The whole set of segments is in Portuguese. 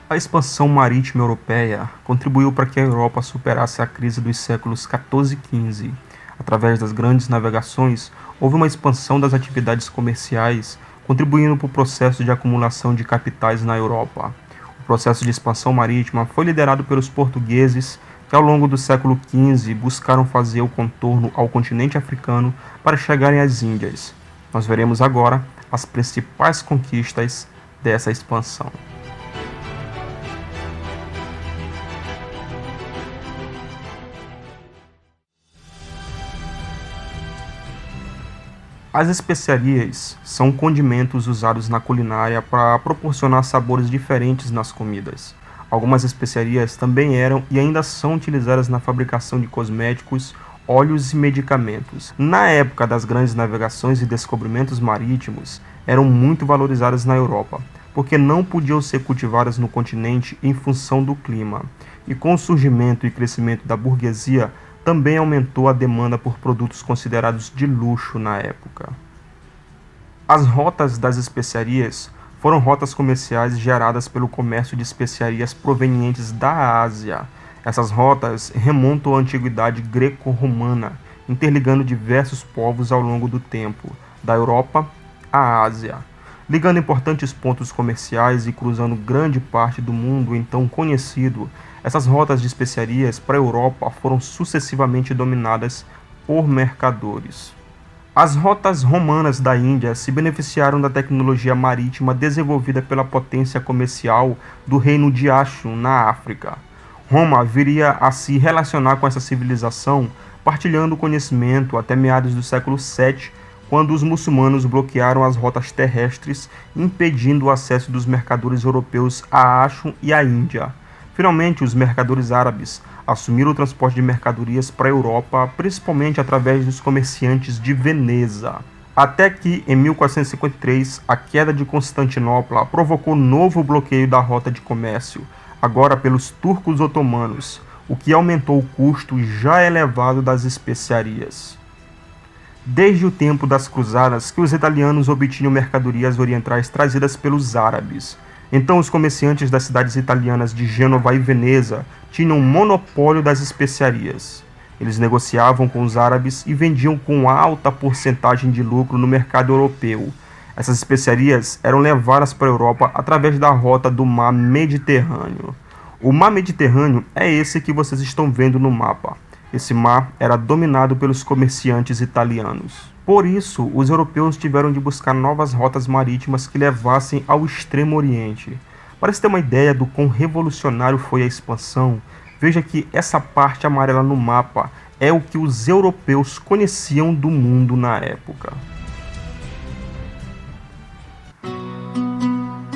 A expansão marítima europeia contribuiu para que a Europa superasse a crise dos séculos XIV e XV. Através das grandes navegações, houve uma expansão das atividades comerciais, contribuindo para o processo de acumulação de capitais na Europa. O processo de expansão marítima foi liderado pelos portugueses, que ao longo do século XV buscaram fazer o contorno ao continente africano para chegarem às Índias. Nós veremos agora as principais conquistas dessa expansão. As especiarias são condimentos usados na culinária para proporcionar sabores diferentes nas comidas. Algumas especiarias também eram e ainda são utilizadas na fabricação de cosméticos, óleos e medicamentos. Na época das grandes navegações e descobrimentos marítimos, eram muito valorizadas na Europa, porque não podiam ser cultivadas no continente em função do clima. E com o surgimento e crescimento da burguesia, também aumentou a demanda por produtos considerados de luxo na época. As rotas das especiarias foram rotas comerciais geradas pelo comércio de especiarias provenientes da Ásia. Essas rotas remontam à antiguidade greco-romana, interligando diversos povos ao longo do tempo, da Europa à Ásia, ligando importantes pontos comerciais e cruzando grande parte do mundo então conhecido. Essas rotas de especiarias para a Europa foram sucessivamente dominadas por mercadores. As rotas romanas da Índia se beneficiaram da tecnologia marítima desenvolvida pela potência comercial do reino de Ashur na África. Roma viria a se relacionar com essa civilização, partilhando o conhecimento até meados do século VII, quando os muçulmanos bloquearam as rotas terrestres, impedindo o acesso dos mercadores europeus a Ashur e à Índia. Finalmente, os mercadores árabes assumiram o transporte de mercadorias para a Europa, principalmente através dos comerciantes de Veneza. Até que, em 1453, a queda de Constantinopla provocou novo bloqueio da rota de comércio, agora pelos turcos otomanos, o que aumentou o custo já elevado das especiarias. Desde o tempo das cruzadas que os italianos obtinham mercadorias orientais trazidas pelos árabes. Então os comerciantes das cidades italianas de Gênova e Veneza tinham monopólio das especiarias. Eles negociavam com os árabes e vendiam com alta porcentagem de lucro no mercado europeu. Essas especiarias eram levadas para a Europa através da rota do Mar Mediterrâneo. O Mar Mediterrâneo é esse que vocês estão vendo no mapa. Esse mar era dominado pelos comerciantes italianos. Por isso, os europeus tiveram de buscar novas rotas marítimas que levassem ao Extremo Oriente. Para se ter uma ideia do quão revolucionário foi a expansão, veja que essa parte amarela no mapa é o que os europeus conheciam do mundo na época.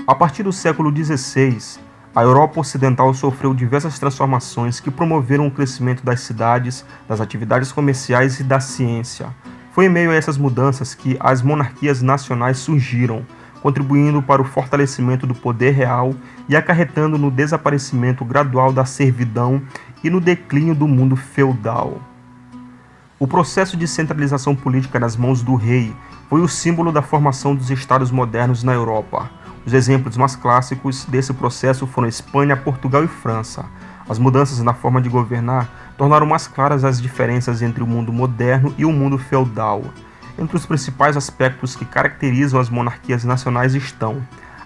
A partir do século XVI, a Europa Ocidental sofreu diversas transformações que promoveram o crescimento das cidades, das atividades comerciais e da ciência. Foi em meio a essas mudanças que as monarquias nacionais surgiram, contribuindo para o fortalecimento do poder real e acarretando no desaparecimento gradual da servidão e no declínio do mundo feudal. O processo de centralização política nas mãos do rei foi o símbolo da formação dos estados modernos na Europa. Os exemplos mais clássicos desse processo foram Espanha, Portugal e França. As mudanças na forma de governar tornaram mais claras as diferenças entre o mundo moderno e o mundo feudal. Entre os principais aspectos que caracterizam as monarquias nacionais estão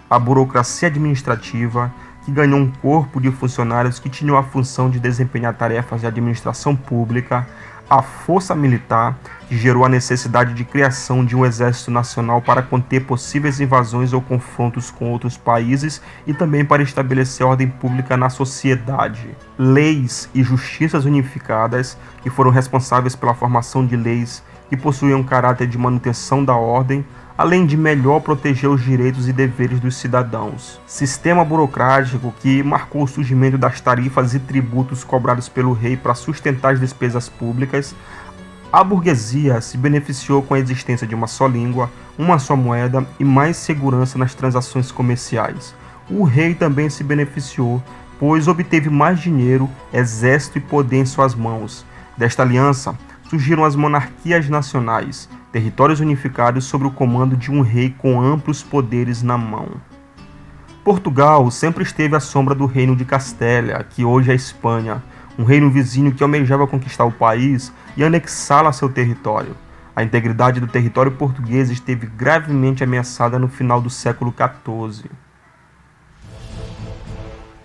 a burocracia administrativa, que ganhou um corpo de funcionários que tinham a função de desempenhar tarefas de administração pública, a força militar, que gerou a necessidade de criação de um exército nacional para conter possíveis invasões ou confrontos com outros países e também para estabelecer ordem pública na sociedade. Leis e justiças unificadas, que foram responsáveis pela formação de leis que possuíam caráter de manutenção da ordem, além de melhor proteger os direitos e deveres dos cidadãos. Sistema burocrático que marcou o surgimento das tarifas e tributos cobrados pelo rei para sustentar as despesas públicas. A burguesia se beneficiou com a existência de uma só língua, uma só moeda e mais segurança nas transações comerciais. O rei também se beneficiou, pois obteve mais dinheiro, exército e poder em suas mãos. Desta aliança, surgiram as monarquias nacionais, territórios unificados sob o comando de um rei com amplos poderes na mão. Portugal sempre esteve à sombra do Reino de Castela, que hoje é Espanha, um reino vizinho que almejava conquistar o país e anexá-lo a seu território. A integridade do território português esteve gravemente ameaçada no final do século XIV.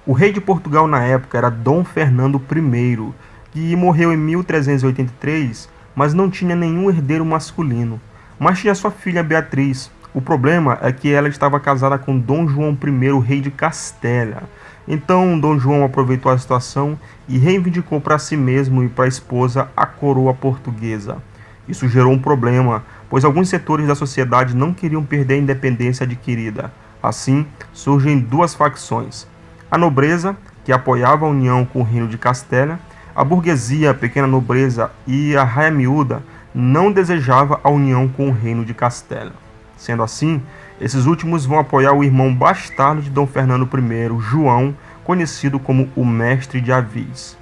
O rei de Portugal na época era Dom Fernando I, que morreu em 1383, mas não tinha nenhum herdeiro masculino, mas tinha sua filha Beatriz. O problema é que ela estava casada com Dom João I, rei de Castela. Então Dom João aproveitou a situação e reivindicou para si mesmo e para a esposa a coroa portuguesa. Isso gerou um problema, pois alguns setores da sociedade não queriam perder a independência adquirida. Assim, surgem duas facções: a nobreza, que apoiava a união com o reino de Castela; a burguesia, a pequena nobreza, e a raia miúda não desejava a união com o reino de Castela. Sendo assim, esses últimos vão apoiar o irmão bastardo de Dom Fernando I, João, conhecido como o Mestre de Avis.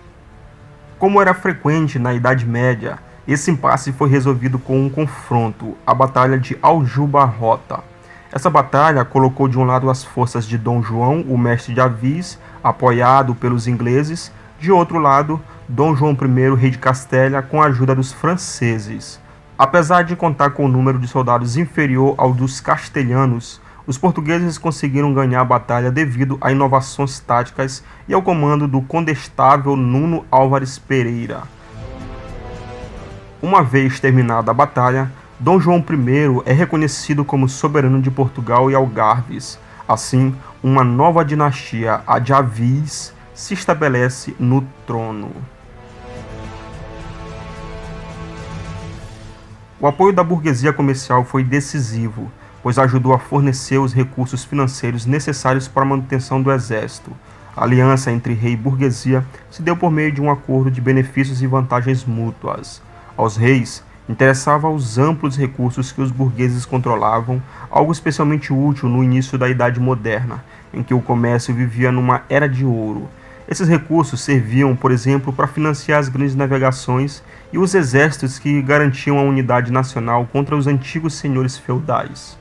Como era frequente na Idade Média, esse impasse foi resolvido com um confronto, a Batalha de Aljubarrota. Essa batalha colocou de um lado as forças de Dom João, o Mestre de Avis, apoiado pelos ingleses; de outro lado, Dom João I, rei de Castela, com a ajuda dos franceses. Apesar de contar com um número de soldados inferior ao dos castelhanos, os portugueses conseguiram ganhar a batalha devido a inovações táticas e ao comando do condestável Nuno Álvares Pereira. Uma vez terminada a batalha, Dom João I é reconhecido como soberano de Portugal e Algarves. Assim, uma nova dinastia, a de Avis, se estabelece no trono. O apoio da burguesia comercial foi decisivo, pois ajudou a fornecer os recursos financeiros necessários para a manutenção do exército. A aliança entre rei e burguesia se deu por meio de um acordo de benefícios e vantagens mútuas. Aos reis interessava os amplos recursos que os burgueses controlavam, algo especialmente útil no início da Idade Moderna, em que o comércio vivia numa era de ouro. Esses recursos serviam, por exemplo, para financiar as grandes navegações e os exércitos que garantiam a unidade nacional contra os antigos senhores feudais.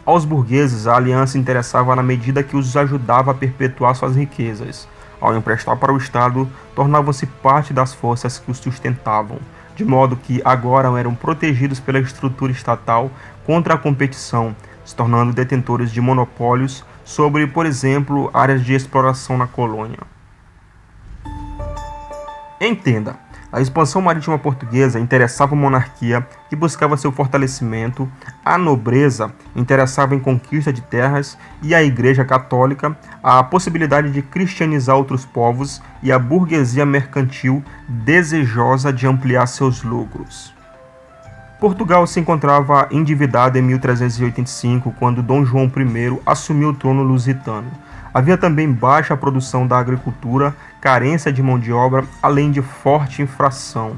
Aos burgueses, a aliança interessava na medida que os ajudava a perpetuar suas riquezas. Ao emprestar para o Estado, tornavam-se parte das forças que os sustentavam, de modo que agora eram protegidos pela estrutura estatal contra a competição, se tornando detentores de monopólios sobre, por exemplo, áreas de exploração na colônia. Entenda, a expansão marítima portuguesa interessava a monarquia, que buscava seu fortalecimento; a nobreza interessava em conquista de terras, e a Igreja Católica a possibilidade de cristianizar outros povos, e a burguesia mercantil desejosa de ampliar seus lucros. Portugal se encontrava endividado em 1385, quando Dom João I assumiu o trono lusitano. Havia também baixa produção da agricultura, carência de mão de obra, além de forte inflação.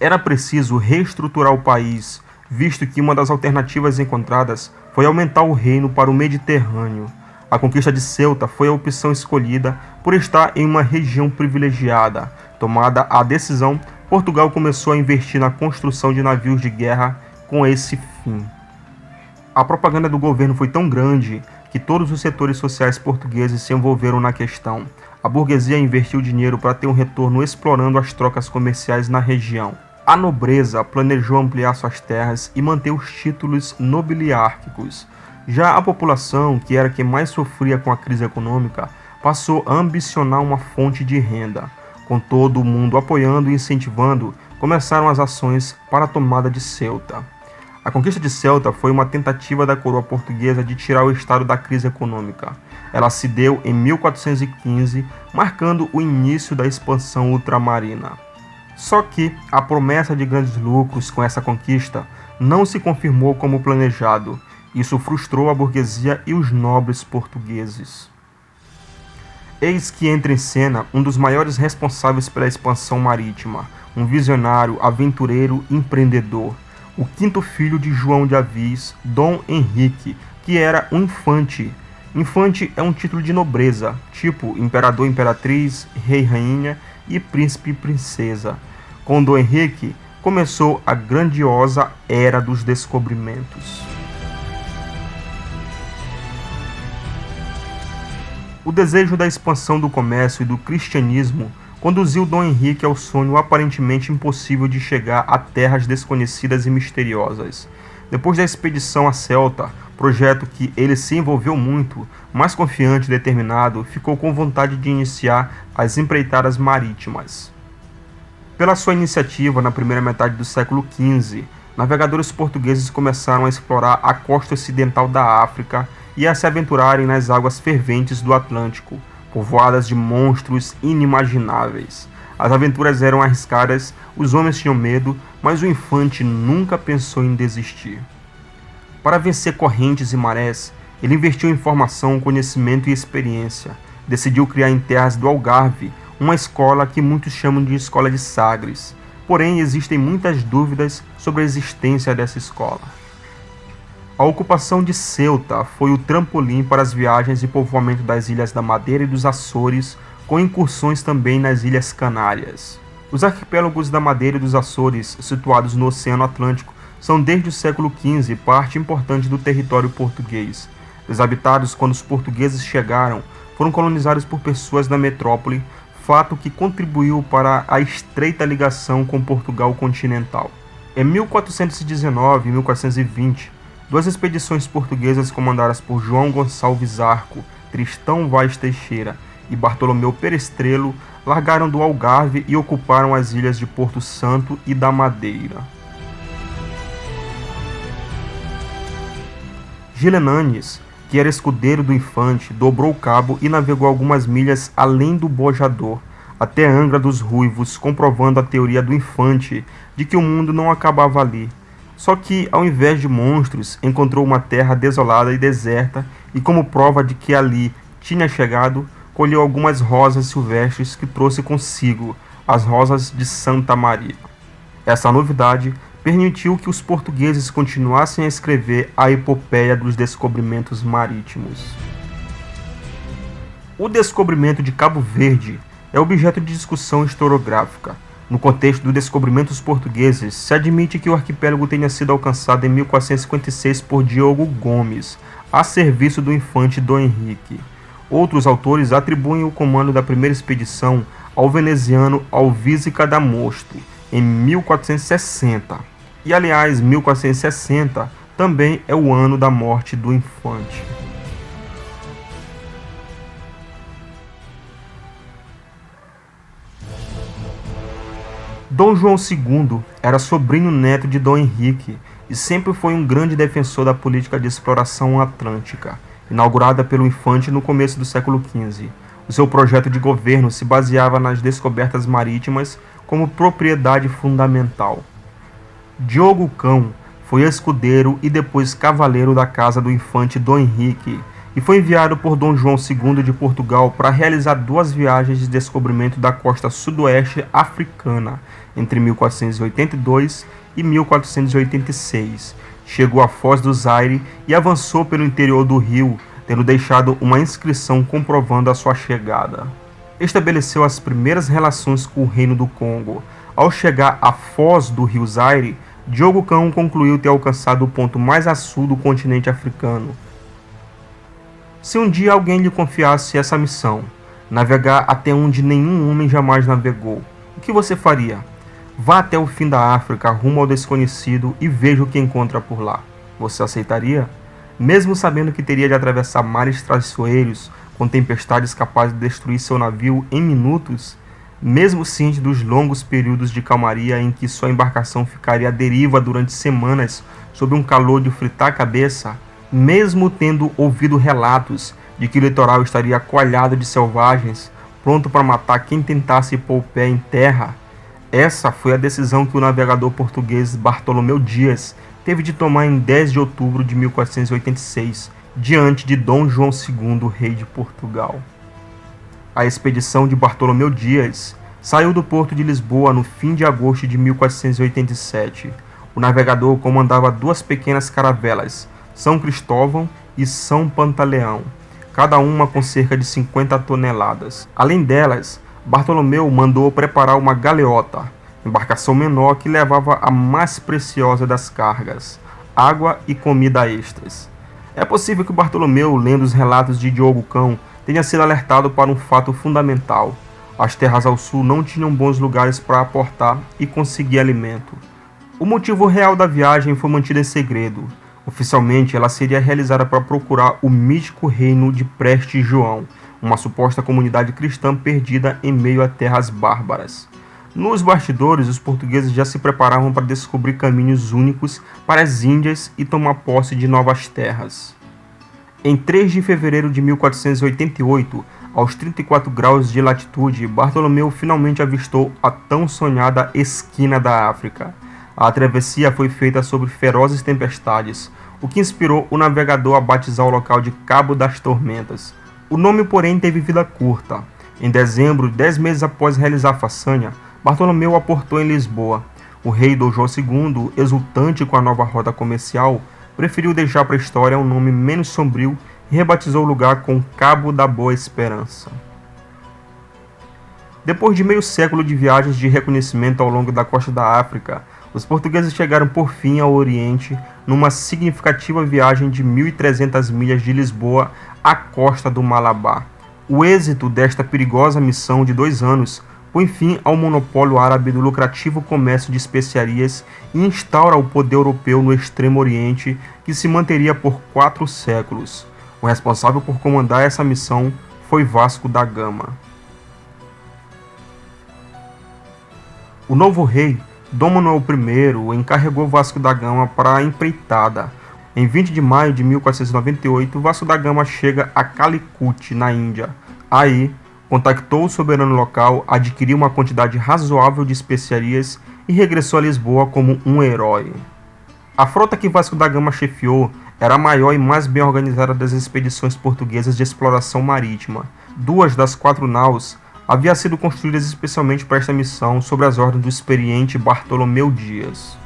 Era preciso reestruturar o país, visto que uma das alternativas encontradas foi aumentar o reino para o Mediterrâneo. A conquista de Ceuta foi a opção escolhida por estar em uma região privilegiada. Tomada a decisão, Portugal começou a investir na construção de navios de guerra com esse fim. A propaganda do governo foi tão grande que todos os setores sociais portugueses se envolveram na questão. A burguesia investiu dinheiro para ter um retorno explorando as trocas comerciais na região. A nobreza planejou ampliar suas terras e manter os títulos nobiliárquicos. Já a população, que era quem mais sofria com a crise econômica, passou a ambicionar uma fonte de renda. Com todo o mundo apoiando e incentivando, começaram as ações para a tomada de Ceuta. A conquista de Ceuta foi uma tentativa da coroa portuguesa de tirar o estado da crise econômica. Ela se deu em 1415, marcando o início da expansão ultramarina. Só que a promessa de grandes lucros com essa conquista não se confirmou como planejado. Isso frustrou a burguesia e os nobres portugueses. Eis que entra em cena um dos maiores responsáveis pela expansão marítima, um visionário, aventureiro, empreendedor. O quinto filho de João de Avis, Dom Henrique, que era um infante. Infante é um título de nobreza, tipo imperador, imperatriz, rei, rainha e príncipe e princesa. Com Dom Henrique, começou a grandiosa Era dos Descobrimentos. O desejo da expansão do comércio e do cristianismo conduziu Dom Henrique ao sonho aparentemente impossível de chegar a terras desconhecidas e misteriosas. Depois da expedição a Celta, projeto que ele se envolveu muito, mais confiante e determinado, ficou com vontade de iniciar as empreitadas marítimas. Pela sua iniciativa na primeira metade do século XV, navegadores portugueses começaram a explorar a costa ocidental da África e a se aventurarem nas águas ferventes do Atlântico, povoadas de monstros inimagináveis. As aventuras eram arriscadas, os homens tinham medo, mas o infante nunca pensou em desistir. Para vencer correntes e marés, ele investiu em formação, conhecimento e experiência. Decidiu criar em terras do Algarve uma escola que muitos chamam de Escola de Sagres. Porém, existem muitas dúvidas sobre a existência dessa escola. A ocupação de Ceuta foi o trampolim para as viagens e povoamento das Ilhas da Madeira e dos Açores, com incursões também nas Ilhas Canárias. Os arquipélagos da Madeira e dos Açores, situados no Oceano Atlântico, são desde o século XV parte importante do território português. Desabitados quando os portugueses chegaram, foram colonizados por pessoas da metrópole, fato que contribuiu para a estreita ligação com Portugal continental. Em 1419 e 1420, duas expedições portuguesas comandadas por João Gonçalves Arco, Tristão Vaz Teixeira e Bartolomeu Perestrelo largaram do Algarve e ocuparam as ilhas de Porto Santo e da Madeira. Gilenanes, que era escudeiro do infante, dobrou o cabo e navegou algumas milhas além do Bojador, até Angra dos Ruivos, comprovando a teoria do infante de que o mundo não acabava ali. Só que, ao invés de monstros, encontrou uma terra desolada e deserta e, como prova de que ali tinha chegado, colheu algumas rosas silvestres que trouxe consigo, as rosas de Santa Maria. Essa novidade permitiu que os portugueses continuassem a escrever a epopeia dos descobrimentos marítimos. O descobrimento de Cabo Verde é objeto de discussão historiográfica. No contexto dos descobrimentos portugueses, se admite que o arquipélago tenha sido alcançado em 1456 por Diogo Gomes, a serviço do infante Dom Henrique. Outros autores atribuem o comando da primeira expedição ao veneziano Alvísica da Mosto, em 1460. E, aliás, 1460 também é o ano da morte do infante. Dom João II era sobrinho neto de Dom Henrique e sempre foi um grande defensor da política de exploração atlântica, inaugurada pelo infante no começo do século XV. O seu projeto de governo se baseava nas descobertas marítimas como propriedade fundamental. Diogo Cão foi escudeiro e depois cavaleiro da casa do infante Dom Henrique e foi enviado por Dom João II de Portugal para realizar duas viagens de descobrimento da costa sudoeste africana entre 1482 e 1486. Chegou a Foz do Zaire e avançou pelo interior do rio, tendo deixado uma inscrição comprovando a sua chegada. Estabeleceu as primeiras relações com o Reino do Congo. Ao chegar à foz do rio Zaire, Diogo Cão concluiu ter alcançado o ponto mais a sul do continente africano. Se um dia alguém lhe confiasse essa missão, navegar até onde nenhum homem jamais navegou, o que você faria? Vá até o fim da África, rumo ao desconhecido e veja o que encontra por lá. Você aceitaria? Mesmo sabendo que teria de atravessar mares traiçoeiros, com tempestades capazes de destruir seu navio em minutos? Mesmo ciente dos longos períodos de calmaria em que sua embarcação ficaria à deriva durante semanas sob um calor de fritar a cabeça, mesmo tendo ouvido relatos de que o litoral estaria coalhado de selvagens, pronto para matar quem tentasse pôr o pé em terra, essa foi a decisão que o navegador português Bartolomeu Dias teve de tomar em 10 de outubro de 1486, diante de Dom João II, rei de Portugal. A expedição de Bartolomeu Dias saiu do porto de Lisboa no fim de agosto de 1487. O navegador comandava duas pequenas caravelas, São Cristóvão e São Pantaleão, cada uma com cerca de 50 toneladas. Além delas, Bartolomeu mandou preparar uma galeota, embarcação menor que levava a mais preciosa das cargas, água e comida extras. É possível que Bartolomeu, lendo os relatos de Diogo Cão, tenha sido alertado para um fato fundamental: as terras ao sul não tinham bons lugares para aportar e conseguir alimento. O motivo real da viagem foi mantido em segredo. Oficialmente, ela seria realizada para procurar o mítico reino de Preste João, uma suposta comunidade cristã perdida em meio a terras bárbaras. Nos bastidores, os portugueses já se preparavam para descobrir caminhos únicos para as Índias e tomar posse de novas terras. Em 3 de fevereiro de 1488, aos 34 graus de latitude, Bartolomeu finalmente avistou a tão sonhada esquina da África. A travessia foi feita sob ferozes tempestades, o que inspirou o navegador a batizar o local de Cabo das Tormentas. O nome, porém, teve vida curta. Em dezembro, 10 meses após realizar a façanha, Bartolomeu aportou em Lisboa. O rei Dom João II, exultante com a nova rota comercial, preferiu deixar para a história um nome menos sombrio e rebatizou o lugar com Cabo da Boa Esperança. Depois de meio século de viagens de reconhecimento ao longo da costa da África, os portugueses chegaram por fim ao Oriente numa significativa viagem de 1.300 milhas de Lisboa à costa do Malabar. O êxito desta perigosa missão de 2 anos põe fim ao monopólio árabe do lucrativo comércio de especiarias e instaura o poder europeu no Extremo Oriente, que se manteria por 4 séculos. O responsável por comandar essa missão foi Vasco da Gama. O novo rei, Dom Manuel I, encarregou Vasco da Gama para a empreitada. Em 20 de maio de 1498, Vasco da Gama chega a Calicut, na Índia. Aí, contactou o soberano local, adquiriu uma quantidade razoável de especiarias e regressou a Lisboa como um herói. A frota que Vasco da Gama chefiou era a maior e mais bem organizada das expedições portuguesas de exploração marítima. 2 das 4 naus haviam sido construídas especialmente para esta missão sob as ordens do experiente Bartolomeu Dias.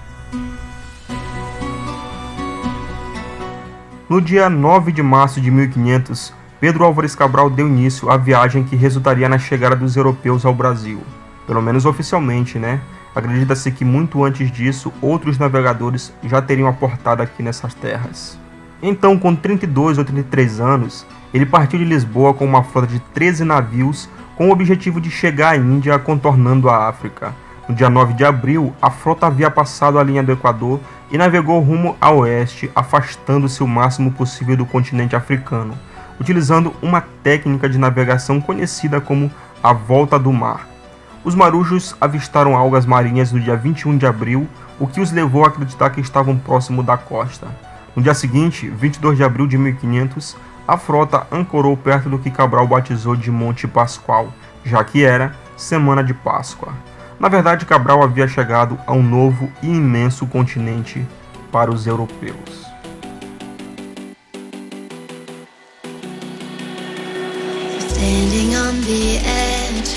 No dia 9 de março de 1500, Pedro Álvares Cabral deu início à viagem que resultaria na chegada dos europeus ao Brasil. Pelo menos oficialmente, né? Acredita-se que muito antes disso, outros navegadores já teriam aportado aqui nessas terras. Então, com 32 ou 33 anos, ele partiu de Lisboa com uma frota de 13 navios com o objetivo de chegar à Índia contornando a África. No dia 9 de abril, a frota havia passado a linha do Equador e navegou rumo a oeste, afastando-se o máximo possível do continente africano, utilizando uma técnica de navegação conhecida como a volta do mar. Os marujos avistaram algas marinhas no dia 21 de abril, o que os levou a acreditar que estavam próximo da costa. No dia seguinte, 22 de abril de 1500, a frota ancorou perto do que Cabral batizou de Monte Pascoal, já que era Semana de Páscoa. Na verdade, Cabral havia chegado a um novo e imenso continente para os europeus. Standing on the edge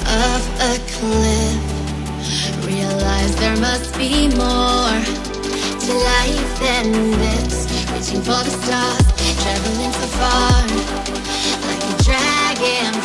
of a cliff, realize there must be more to life than this. Reaching for the stars, traveling so far, like a dragon.